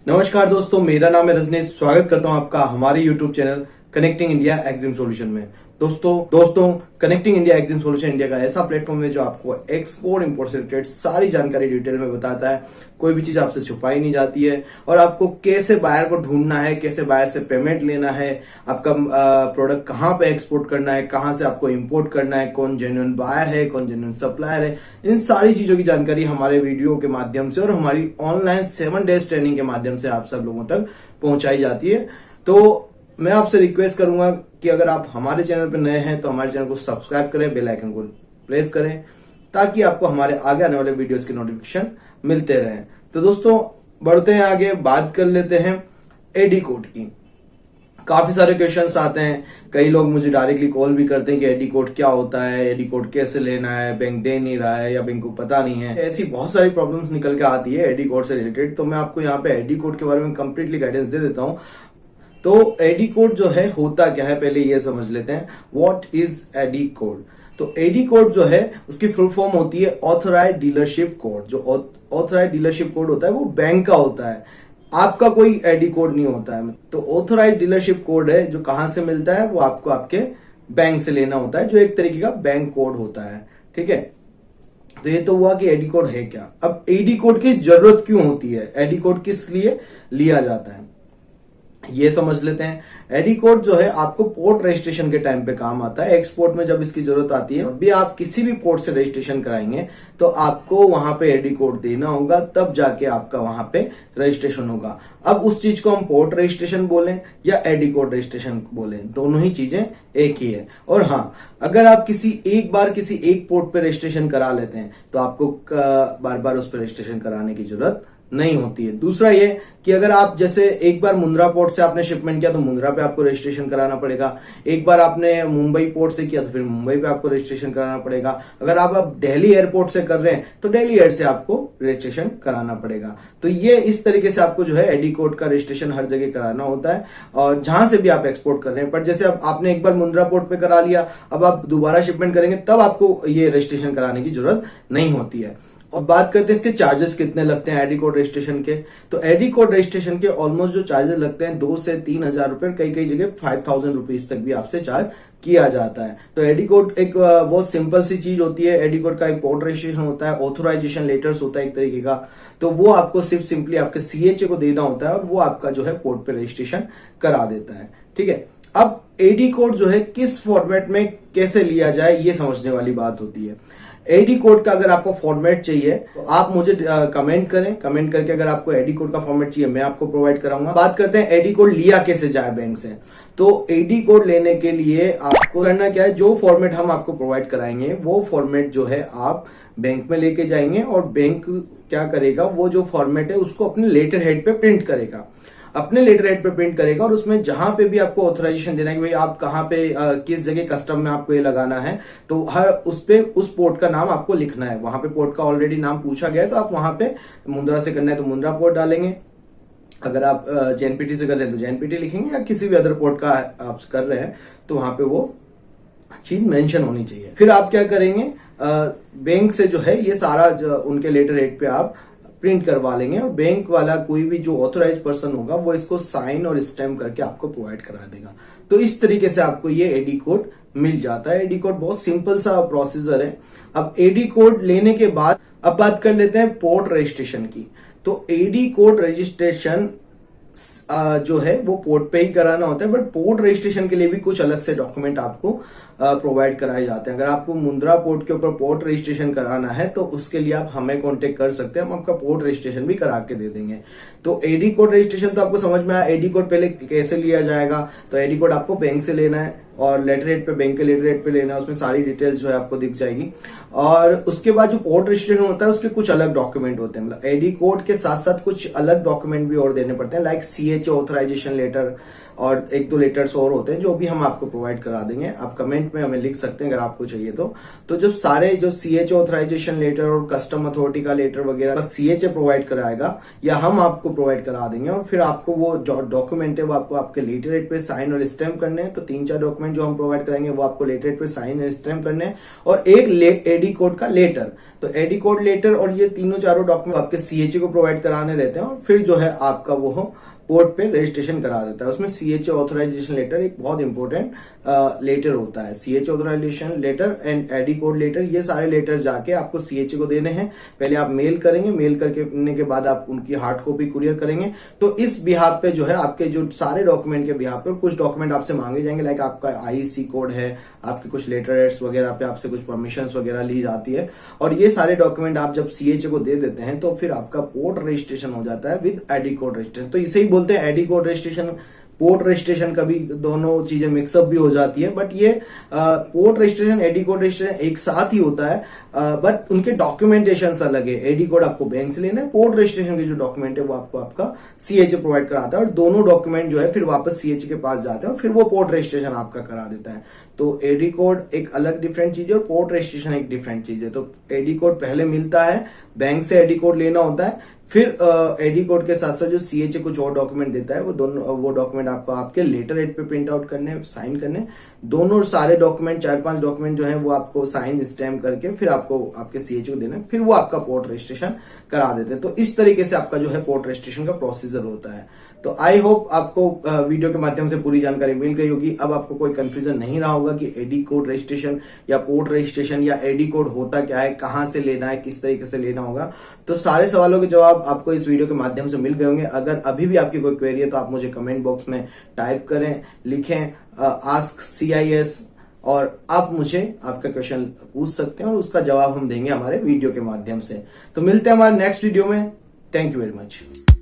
नमस्कार दोस्तों, मेरा नाम है रजनीश। स्वागत करता हूं आपका हमारे YouTube channel connecting India exam solution में। दोस्तों connecting India exam solution India का ऐसा प्लेटफॉर्म है जो आपको एक्सपोर्ट इंपोर्ट से रिलेटेड सारी जानकारी डिटेल में बताता है। कोई भी चीज आपसे छुपाई नहीं जाती है और आपको कैसे बायर को ढूंढना है, कैसे बायर से पेमेंट लेना है, आपका प्रोडक्ट कहाँ पे एक्सपोर्ट करना है, कहाँ से आपको इंपोर्ट करना है, कौन जेन्युइन बायर है, कौन जेन्युइन सप्लायर है, इन सारी चीजों की जानकारी हमारे वीडियो के माध्यम से और हमारी ऑनलाइन 7 डेज ट्रेनिंग के माध्यम से आप सब लोगों तक पहुंचाई जाती है। तो मैं आपसे रिक्वेस्ट करूंगा कि अगर आप हमारे चैनल पर नए हैं तो हमारे चैनल को सब्सक्राइब करें, बेल आइकन को प्रेस करें ताकि आपको हमारे आगे आने वाले वीडियोस के नोटिफिकेशन मिलते रहें। तो दोस्तों बढ़ते हैं आगे, बात कर लेते हैं एडी कोड की। काफी सारे क्वेश्चंस आते हैं, कई लोग मुझे डायरेक्टली कॉल भी करते हैं कि एडी कोड क्या होता है, एडी कोड कैसे लेना है, बैंक दे नहीं रहा है या बैंक को पता नहीं है। ऐसी बहुत सारी प्रॉब्लम्स निकल के आती है एडी कोड से रिलेटेड। तो मैं आपको यहाँ पे एडी कोड के बारे में कंप्लीटली गाइडेंस दे देता हूँ। तो एडी कोड जो है होता क्या है, पहले ये समझ लेते हैं। What is AD code? तो एडी कोड जो है उसकी फुल फॉर्म होती है ऑथराइज्ड डीलरशिप कोड। जो ऑथराइज्ड डीलरशिप कोड होता है वो बैंक का होता है, आपका कोई एडी कोड नहीं होता है। तो ऑथराइज्ड डीलरशिप कोड है जो कहां से मिलता है, वो आपको आपके बैंक से लेना होता है, जो एक तरीके का बैंक कोड होता है। ठीक है, तो ये तो हुआ कि एडी कोड है क्या। अब एडी कोड की जरूरत क्यों होती है, एडी कोड किस लिए लिया जाता है, ये समझ लेते हैं। एडी कोड जो है आपको पोर्ट रजिस्ट्रेशन के टाइम पे काम आता है। एक्सपोर्ट में जब इसकी जरूरत आती है, भी आप किसी भी पोर्ट से रजिस्ट्रेशन कराएंगे तो आपको वहां पे एडी कोड देना होगा, तब जाके आपका वहां पे रजिस्ट्रेशन होगा। अब उस चीज को हम पोर्ट रजिस्ट्रेशन बोलें या एडी कोड रजिस्ट्रेशन बोलें, दोनों ही चीजें एक ही है। और हाँ, अगर आप एक बार किसी एक पोर्ट पे रजिस्ट्रेशन करा लेते हैं तो आपको बार बार उस पर रजिस्ट्रेशन कराने की जरूरत नहीं होती है। दूसरा ये कि अगर आप जैसे एक बार मुंद्रा पोर्ट से आपने शिपमेंट किया तो मुंद्रा पे आपको रजिस्ट्रेशन कराना पड़ेगा। एक बार आपने मुंबई पोर्ट से किया तो फिर मुंबई पे आपको रजिस्ट्रेशन कराना पड़ेगा। अगर आप दिल्ली एयरपोर्ट से कर रहे हैं तो दिल्ली एयर से आपको रजिस्ट्रेशन कराना पड़ेगा। तो ये इस तरीके से आपको जो है एडी कोड का रजिस्ट्रेशन हर जगह कराना होता है, और जहां से भी आप एक्सपोर्ट कर रहे हैं। पर जैसे अब आपने एक बार मुंद्रा पोर्ट पे करा लिया, अब आप दोबारा शिपमेंट करेंगे तब आपको ये रजिस्ट्रेशन कराने की जरूरत नहीं होती है। और बात करते हैं इसके चार्जेस कितने लगते हैं एडी कोड रजिस्ट्रेशन के। तो एडी कोड रजिस्ट्रेशन के ऑलमोस्ट जो चार्जेस लगते हैं 2 से 3 हजार रुपए, कई जगह 5000 रुपीज तक भी आपसे चार्ज किया जाता है। तो एडी कोड एक बहुत सिंपल सी चीज होती है। एडी कोड का एक पोर्ट रजिस्ट्रेशन होता है, ऑथराइजेशन लेटर्स होता है एक तरीके का। तो वो आपको सिर्फ सिंपली आपके सीएचए को देना होता है और वो आपका जो है पोर्ट पे रजिस्ट्रेशन करा देता है। ठीक है, अब एडी कोड जो है किस फॉर्मेट में कैसे लिया जाए, ये समझने वाली बात होती है। एडी कोड का अगर आपको फॉर्मेट चाहिए तो आप मुझे कमेंट करें, कमेंट करके अगर आपको एडी कोड का फॉर्मेट चाहिए मैं आपको प्रोवाइड कराऊंगा। बात करते हैं एडी कोड लिया कैसे जाए बैंक से। तो एडी कोड लेने के लिए आपको करना क्या है, जो फॉर्मेट हम आपको प्रोवाइड कराएंगे वो फॉर्मेट जो है आप बैंक में लेके जाएंगे और बैंक क्या करेगा, वो जो फॉर्मेट है उसको अपने लेटर हेड पे प्रिंट करेगा, अपने लेटर हेड पे प्रिंट करेगा। और उसमें जहां पे भी आपको ऑथराइजेशन देना है कि भाई आप कहां पे किस जगह कस्टम में आपको ये लगाना है, तो हर उस पे उस पोर्ट का नाम आपको लिखना है। वहां पे पोर्ट का ऑलरेडी नाम पूछा गया है तो आप वहां पे मुंद्रा से करना है तो मुंद्रा पोर्ट डालेंगे, अगर आप जेएनपीटी से कर रहे हैं तो जेएनपीटी लिखेंगे, या किसी भी अदर पोर्ट का आप कर रहे हैं तो वहां पे वो चीज मेंशन होनी चाहिए। फिर आप क्या करेंगे, बैंक से जो है ये सारा उनके लेटर हेड पे आप प्रिंट करवा लेंगे और बैंक वाला कोई भी जो ऑथराइज पर्सन होगा वो इसको साइन और स्टैम्प करके आपको प्रोवाइड करा देगा। तो इस तरीके से आपको ये एडी कोड मिल जाता है। एडी कोड बहुत सिंपल सा प्रोसीजर है। अब एडी कोड लेने के बाद अब बात कर लेते हैं पोर्ट रजिस्ट्रेशन की। तो एडी कोड रजिस्ट्रेशन जो है वो पोर्ट पे ही कराना होता है, बट पोर्ट रजिस्ट्रेशन के लिए भी कुछ अलग से डॉक्यूमेंट आपको प्रोवाइड कराए जाते हैं। अगर आपको मुंद्रा पोर्ट के ऊपर पोर्ट रजिस्ट्रेशन कराना है तो उसके लिए आप हमें कांटेक्ट कर सकते हैं, हम आपका पोर्ट रजिस्ट्रेशन भी करा के दे देंगे। तो एडी कोड रजिस्ट्रेशन तो आपको समझ में आया। एडी कोड पहले कैसे लिया जाएगा, तो एडी कोड आपको बैंक से लेना है और लेटर हेड पे, बैंक के लेटर हेड पे लेना है, उसमें सारी डिटेल्स जो है आपको दिख जाएगी। और उसके बाद जो पोर्ट रजिस्ट्रेशन होता है उसके कुछ अलग डॉक्यूमेंट होते हैं, मतलब एडी कोड के साथ साथ कुछ अलग डॉक्यूमेंट भी और देने पड़ते हैं, लाइक सीएचए ऑथराइजेशन लेटर और 1-2 लेटर्स और होते हैं जो भी हम आपको प्रोवाइड करा देंगे। आप कमेंट में हमें लिख सकते हैं अगर आपको चाहिए तो जो सारे जो सीएचए ऑथराइजेशन लेटर और कस्टम अथॉरिटी का लेटर वगैरह सीएचए प्रोवाइड कराएगा या हम आपको प्रोवाइड करा देंगे। और फिर आपको वो जो डॉक्यूमेंट है वो आपको आपके लेटर हेड पे साइन और स्टैम्प करने हैं। तो 3-4 डॉक्यूमेंट डॉक्यूमेंट जो हम प्रोवाइड करेंगे वो आपको लेटर हेड पे साइन एंड स्टैम्प करने हैं, और एक एडी कोड का लेटर। तो एडी कोड, लेटर और ये तीनों चारों डॉक्यूमेंट आपके सीएचए को प्रोवाइड कराने रहते हैं, और फिर जो है आपका वो पोर्ट पे रजिस्ट्रेशन करा देता है। उसमें सीएचए ऑथराइजेशन लेटर एक बहुत इंपॉर्टेंट लेटर होता है। CHA authorisation letter and AD code letter, ये सारे लेटर जाके आपको सीएचए को देने हैं। पहले आप मेल करेंगे, मेल करने के बाद आप उनकी हार्ड कॉपी कुरियर करेंगे। तो इस बिहाफ पे जो है आपके जो सारे डॉक्यूमेंट के बिहाफ पे कुछ डॉक्यूमेंट आपसे मांगे जाएंगे, लाइक आपका आईसी कोड है, आपके कुछ लेटर हेड्स वगैरह पे आपसे कुछ परमिशन वगैरह ली जाती है, और ये सारे डॉक्यूमेंट आप जब सीएचए को दे देते हैं तो फिर आपका पोर्ट रजिस्ट्रेशन हो जाता है विद एडी कोड रजिस्ट्रेशन। तो इसे ही बोलते हैं AD code registration. Port registration, कभी दोनों चीजें मिक्सअप भी हो जाती है, बट ये port registration, AD code registration एक साथ ही होता है, बट उनके डॉक्यूमेंटेशन अलग है। एडी कोड आपको बैंक से लेना है, पोर्ट रजिस्ट्रेशन के जो डॉक्यूमेंट है वो आपको आपका सीएचए प्रोवाइड कराता है, और दोनों डॉक्यूमेंट जो है फिर वापस सीएचए के पास जाते हैं और फिर वो पोर्ट रजिस्ट्रेशन आपका करा देता है। तो एडी कोड एक अलग डिफरेंट चीज है और पोर्ट रजिस्ट्रेशन एक डिफरेंट चीज है। तो एडी कोड पहले मिलता है, बैंक से एडी कोड लेना होता है, फिर एडी कोड के साथ साथ जो सीएचए कुछ और डॉक्यूमेंट देता है वो डॉक्यूमेंट आपको आपके लेटर हेड पे प्रिंट आउट करने, साइन करने। दोनों सारे डॉक्यूमेंट, 4-5 डॉक्यूमेंट जो है वो आपको साइन स्टैम्प करके फिर आपको आपके सीएचए को देना है, फिर वो आपका पोर्ट रजिस्ट्रेशन करा देते हैं। तो इस तरीके से आपका जो है पोर्ट रजिस्ट्रेशन का प्रोसीजर होता है। तो आई होप आपको वीडियो के माध्यम से पूरी जानकारी मिल गई होगी। अब आपको कोई कंफ्यूजन नहीं रहा होगा कि एडी कोड रजिस्ट्रेशन या पोर्ट रजिस्ट्रेशन या एडी कोड होता क्या है, कहां से लेना है, किस तरीके से लेना होगा। तो सारे सवालों के जवाब आपको इस वीडियो के माध्यम से मिल गए होंगे। अगर अभी भी आपकी कोई क्वेरी है तो आप मुझे कमेंट बॉक्स में टाइप करें, लिखें आस्क CIS, और आप मुझे आपका क्वेश्चन पूछ सकते हैं और उसका जवाब हम देंगे हमारे वीडियो के माध्यम से। तो मिलते हैं हमारे नेक्स्ट वीडियो में। Thank you very much.